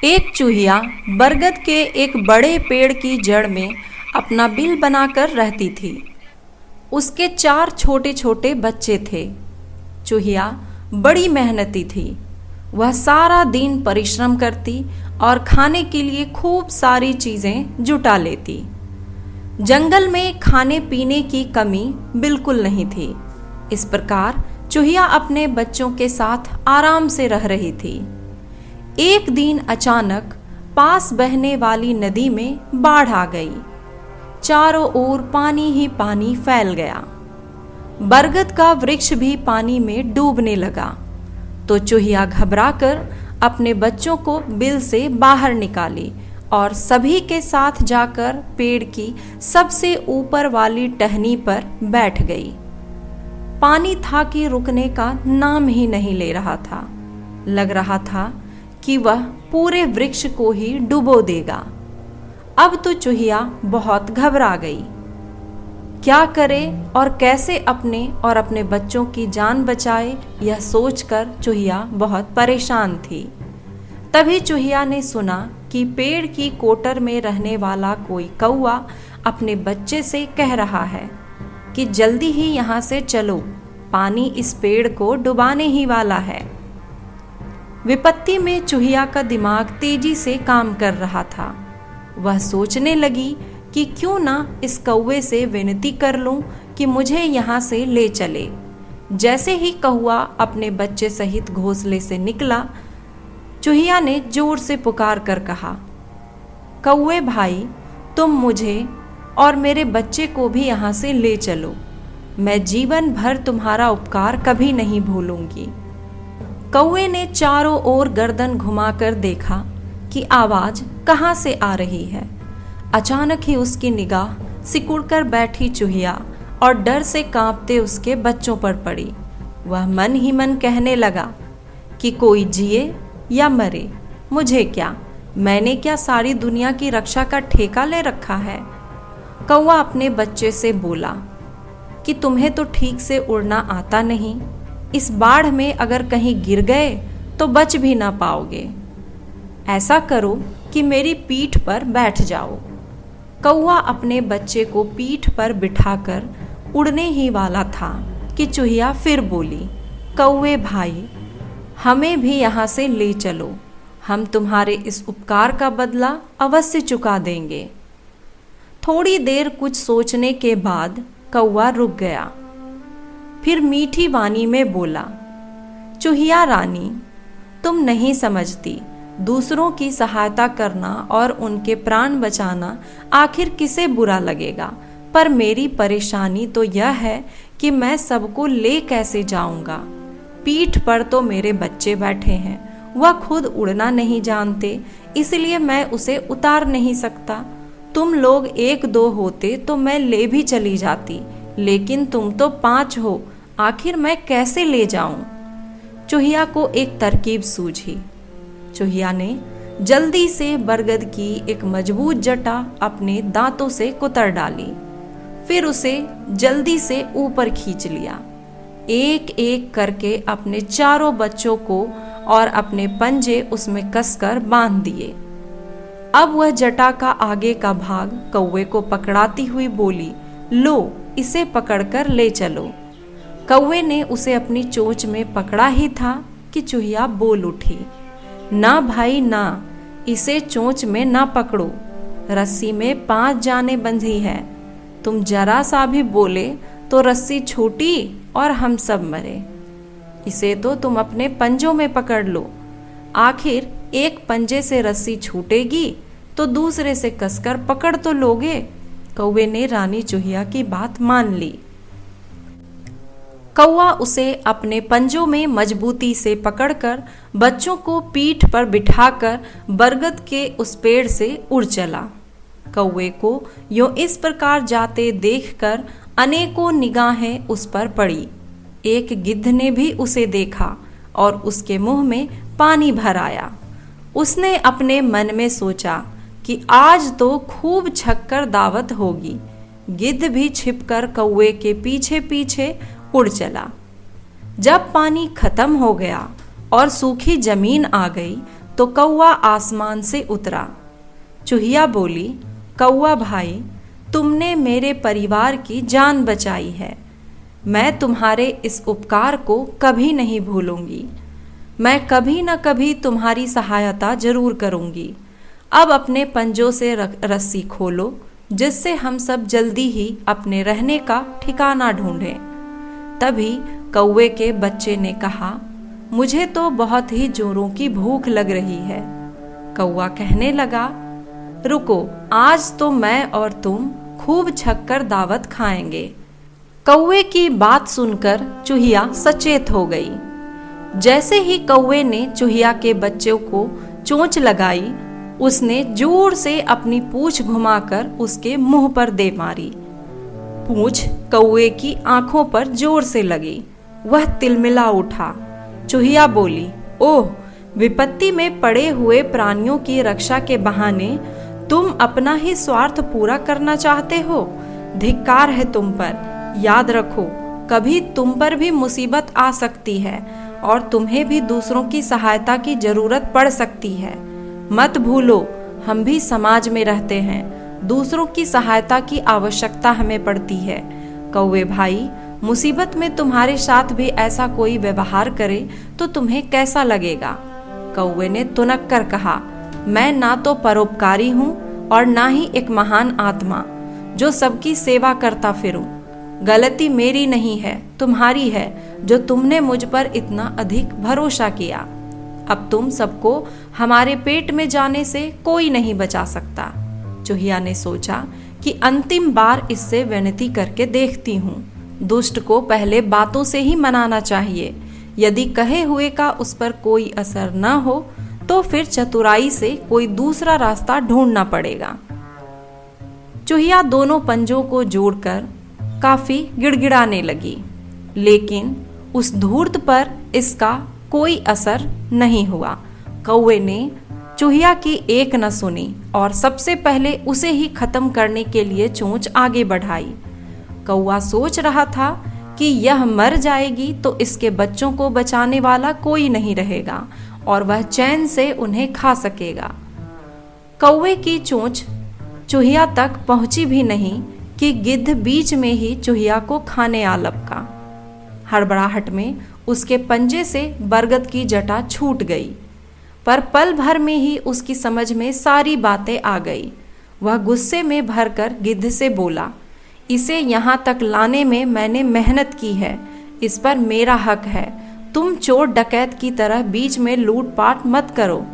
एक चूहिया बरगद के एक बड़े पेड़ की जड़ में अपना बिल बनाकर रहती थी। उसके 4 छोटे छोटे बच्चे थे। चूहिया बड़ी मेहनती थी। वह सारा दिन परिश्रम करती और खाने के लिए खूब सारी चीजें जुटा लेती। जंगल में खाने पीने की कमी बिल्कुल नहीं थी। इस प्रकार चूहिया अपने बच्चों के साथ आराम से रह रही थी। एक दिन अचानक पास बहने वाली नदी में बाढ़ आ गई। चारों ओर पानी ही पानी फैल गया। बरगद का वृक्ष भी पानी में डूबने लगा। तो चूहिया घबराकर अपने बच्चों को बिल से बाहर निकाली और सभी के साथ जाकर पेड़ की सबसे ऊपर वाली टहनी पर बैठ गई। पानी था कि रुकने का नाम ही नहीं ले रहा था। लग रहा था कि वह पूरे वृक्ष को ही डुबो देगा। अब तो चूहिया बहुत घबरा गई। क्या करे और कैसे अपने और अपने बच्चों की जान बचाए, यह सोचकर चूहिया बहुत परेशान थी। तभी चूहिया ने सुना कि पेड़ की कोटर में रहने वाला कोई कौवा अपने बच्चे से कह रहा है कि जल्दी ही यहाँ से चलो, पानी इस पेड़ को डुबाने ही वाला है। विपत्ति में चूहिया का दिमाग तेजी से काम कर रहा था। वह सोचने लगी कि क्यों ना इस कौवे से विनती कर लूं कि मुझे यहाँ से ले चले। जैसे ही कौवा अपने बच्चे सहित घोंसले से निकला, चूहिया ने जोर से पुकार कर कहा, कौवे भाई, तुम मुझे और मेरे बच्चे को भी यहाँ से ले चलो। मैं जीवन भर तुम्हारा उपकार कभी नहीं भूलूंगी। कौवे ने चारों ओर गर्दन घुमाकर देखा कि आवाज कहाँ से आ रही है। अचानक ही उसकी निगाह सिकुड़कर बैठी चूहिया और डर से कांपते उसके बच्चों पर पड़ी। वह मन ही मन कहने लगा कि कोई जिए या मरे, मुझे क्या, मैंने क्या सारी दुनिया की रक्षा का ठेका ले रखा है। कौवा अपने बच्चे से बोला कि तुम्हें तो ठीक से उड़ना आता नहीं। इस बाढ़ में अगर कहीं गिर गए तो बच भी ना पाओगे। ऐसा करो कि मेरी पीठ पर बैठ जाओ। कौवा अपने बच्चे को पीठ पर बिठाकर उड़ने ही वाला था कि चूहिया फिर बोली, कौवे भाई, हमें भी यहाँ से ले चलो। हम तुम्हारे इस उपकार का बदला अवश्य चुका देंगे। थोड़ी देर कुछ सोचने के बाद कौवा रुक गया। फिर मीठी वाणी में बोला, चूहिया रानी, तुम नहीं समझती, दूसरों की सहायता करना और उनके प्राण बचाना आखिर किसे बुरा लगेगा। पर मेरी परेशानी तो यह है कि मैं सबको ले कैसे जाऊंगा। पीठ पर तो मेरे बच्चे बैठे हैं, वह खुद उड़ना नहीं जानते, इसलिए मैं उसे उतार नहीं सकता। तुम लोग 1-2 होते तो मैं ले भी चली जाती, लेकिन तुम तो 5 हो, आखिर मैं कैसे ले जाऊं। चूहिया को एक तरकीब सूझी। चूहिया ने जल्दी से बरगद की एक मजबूत जटा अपने दांतों से कुतर डाली। फिर उसे जल्दी से ऊपर खींच लिया। एक एक करके अपने चारों बच्चों को और अपने पंजे उसमें कसकर बांध दिए। अब वह जटा का आगे का भाग कौवे को पकड़ाती हुई बोली, लो, इसे पकड़कर ले चलो। कौवे ने उसे अपनी चोंच में पकड़ा ही था कि चूहिया बोल उठी, ना भाई ना, इसे चोंच में ना पकड़ो। रस्सी में 5 जानें बंधी है। तुम जरा सा भी बोले तो रस्सी छूटी और हम सब मरे। इसे तो तुम अपने पंजों में पकड़ लो। आखिर एक पंजे से रस्सी छूटेगी तो दूसरे से कसकर पकड़ तो लोगे। कौवे ने रानी चूहिया की बात मान ली। कौवा उसे अपने पंजों में मजबूती से पकड़कर बच्चों को पीठ पर बिठाकर बरगद के उस पेड़ से उड़ चला। कौवे को यूं इस प्रकार जाते देखकर अनेकों निगाहें उस पर पड़ी। एक गिद्ध ने भी उसे देखा और उसके मुंह में पानी भर आया। उसने अपने मन में सोचा कि आज तो खूब छक्कर दावत होगी। गिद्ध भी छिपकर कौवे के पीछे पीछे उड़ चला। जब पानी खत्म हो गया और सूखी जमीन आ गई तो कौवा आसमान से उतरा। चूहिया बोली, कौवा भाई, तुमने मेरे परिवार की जान बचाई है। मैं तुम्हारे इस उपकार को कभी नहीं भूलूंगी। मैं कभी न कभी तुम्हारी सहायता जरूर करूंगी। अब अपने पंजों से रस्सी खोलो, जिससे हम सब जल्दी ही अपने रहने का ठिकाना ढूंढें। तभी कौवे के बच्चे ने कहा, मुझे तो बहुत ही जोरों की भूख लग रही है। कौवा कहने लगा, रुको, आज तो मैं और तुम खूब छक्कर दावत खाएंगे। कौवे की बात सुनकर चूहिया सचेत हो गई। जैसे ही कौवे ने चूहिया के बच्चों को चोंच लगाई, उसने जोर से अपनी पूंछ घुमाकर उसके मुंह पर दे मारी। पूंछ कौवे की आंखों पर जोर से लगी। वह तिलमिला उठा। चूहिया बोली, ओह, विपत्ति में पड़े हुए प्राणियों की रक्षा के बहाने तुम अपना ही स्वार्थ पूरा करना चाहते हो। धिक्कार है तुम पर। याद रखो, कभी तुम पर भी मुसीबत आ सकती है और तुम्हें भी दूसरों की सहायता की जरूरत पड़ सकती है। मत भूलो, हम भी समाज में रहते हैं। दूसरों की सहायता की आवश्यकता हमें पड़ती है। कौवे भाई, मुसीबत में तुम्हारे साथ भी ऐसा कोई व्यवहार करे तो तुम्हें कैसा लगेगा? कौवे ने तुनक कर कहा, मैं ना तो परोपकारी हूँ और ना ही एक महान आत्मा जो सबकी सेवा करता फिरूं। गलती मेरी नहीं है, तुम्हारी है, जो तुमने मुझ पर इतना अधिक भरोसा किया। अब तुम सबको हमारे पेट में जाने से कोई नहीं बचा सकता। चूहिया ने सोचा कि अंतिम बार इससे विनती करके देखती हूँ। दुष्ट को पहले बातों से ही मनाना चाहिए। यदि कहे हुए का उस पर कोई असर न हो तो फिर चतुराई से कोई दूसरा रास्ता ढूंढना पड़ेगा। चूहिया दोनों पंजों को जोड़कर काफी गिड़गिड़ाने लगी, लेकिन उस धूर्त पर इसका कोई असर नहीं हुआ। कौवे ने चूहिया की एक न सुनी और सबसे पहले उसे ही खत्म करने के लिए चोंच आगे बढ़ाई। कौवा सोच रहा था कि यह मर जाएगी तो इसके बच्चों को बचाने वाला कोई नहीं रहेगा और वह चैन से उन्हें खा सकेगा। कौवे की चोंच चूहिया तक पहुंची भी नहीं कि गिद्ध बीच में ही चूहिया को खाने आ लपका। हड़बड़ाहट में उसके पंजे से बरगद की जटा छूट गई, पर पल भर में ही उसकी समझ में सारी बातें आ गई। वह गुस्से में भरकर गिद्ध से बोला, इसे यहाँ तक लाने में मैंने मेहनत की है, इस पर मेरा हक है। तुम चोर डकैत की तरह बीच में लूटपाट मत करो।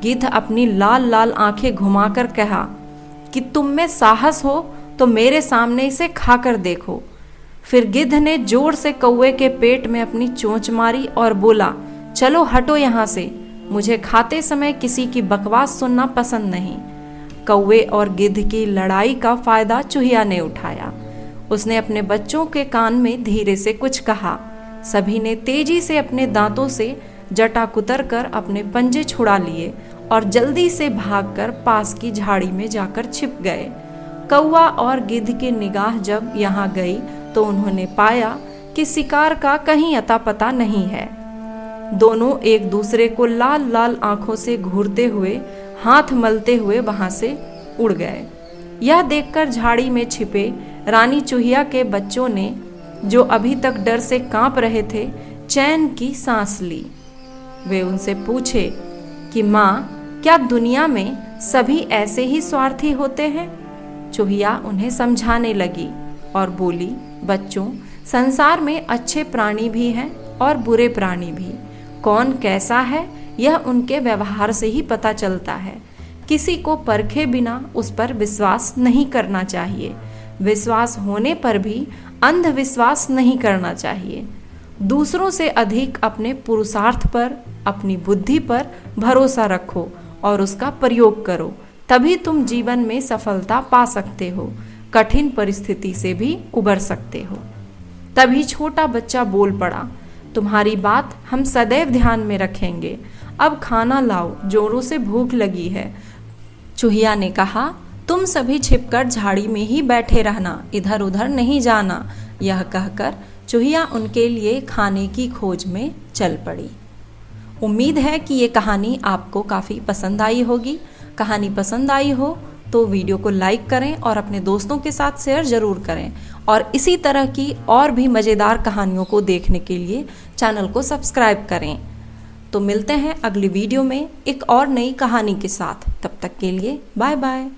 गिद्ध अपनी लाल लाल आंखें घुमाकर कहा कि तुम में साहस हो तो मेरे सामने इसे खाकर देखो। फिर गिद्ध ने जोर से कौवे के पेट में अपनी चोंच मारी और बोला, चलो हटो यहाँ से, मुझे खाते समय किसी की बकवास सुनना पसंद नहीं। कौवे और गिद्ध की लड़ाई का फायदा चूहिया ने उठाया। उसने अपने बच्चों के कान में धीरे से कुछ कहा। सभी ने तेजी से अपने दांतों से जटा कुतर कर अपने पंजे छुड़ा लिए और जल्दी से भागकर पास की झाड़ी में जाकर छिप गए। कौवा और गिद्ध की निगाह जब यहाँ गई तो उन्होंने पाया कि शिकार का कहीं अता पता नहीं है। दोनों एक दूसरे को लाल लाल आंखों से घूरते हुए, हाथ मलते हुए वहां से उड़ गए। यह देखकर झाड़ी में छिपे रानी चूहिया के बच्चों ने, जो अभी तक डर से कांप रहे थे, चैन की सांस ली। वे उनसे पूछे कि माँ, क्या दुनिया में सभी ऐसे ही स्वार्थी होते हैं? चूहिया उन्हें समझाने लगी और बोली, बच्चों, संसार में अच्छे प्राणी भी हैं और बुरे प्राणी भी। कौन कैसा है यह उनके व्यवहार से ही पता चलता है। किसी को परखे बिना उस पर विश्वास नहीं करना चाहिए। विश्वास होने पर भी अंधविश्वास नहीं करना चाहिए। दूसरों से अधिक अपने पुरुषार्थ पर, अपनी बुद्धि पर भरोसा रखो और उसका प्रयोग करो, तभी तुम जीवन में सफलता पा सकते हो, कठिन परिस्थिति से भी उबर सकते हो। तभी छोटा बच्चा बोल पड़ा, तुम्हारी बात हम सदैव ध्यान में रखेंगे। अब खाना लाओ, जोरों से भूख लगी है। चूहिया ने कहा, तुम सभी छिपकर झाड़ी में ही बैठे रहना, इधर उधर नहीं जाना। यह कहकर चूहिया उनके लिए खाने की खोज में चल पड़ी। उम्मीद है कि ये कहानी आपको काफ़ी पसंद आई होगी। कहानी पसंद आई हो तो वीडियो को लाइक करें और अपने दोस्तों के साथ शेयर ज़रूर करें, और इसी तरह की और भी मज़ेदार कहानियों को देखने के लिए चैनल को सब्सक्राइब करें। तो मिलते हैं अगली वीडियो में एक और नई कहानी के साथ। तब तक के लिए बाय बाय।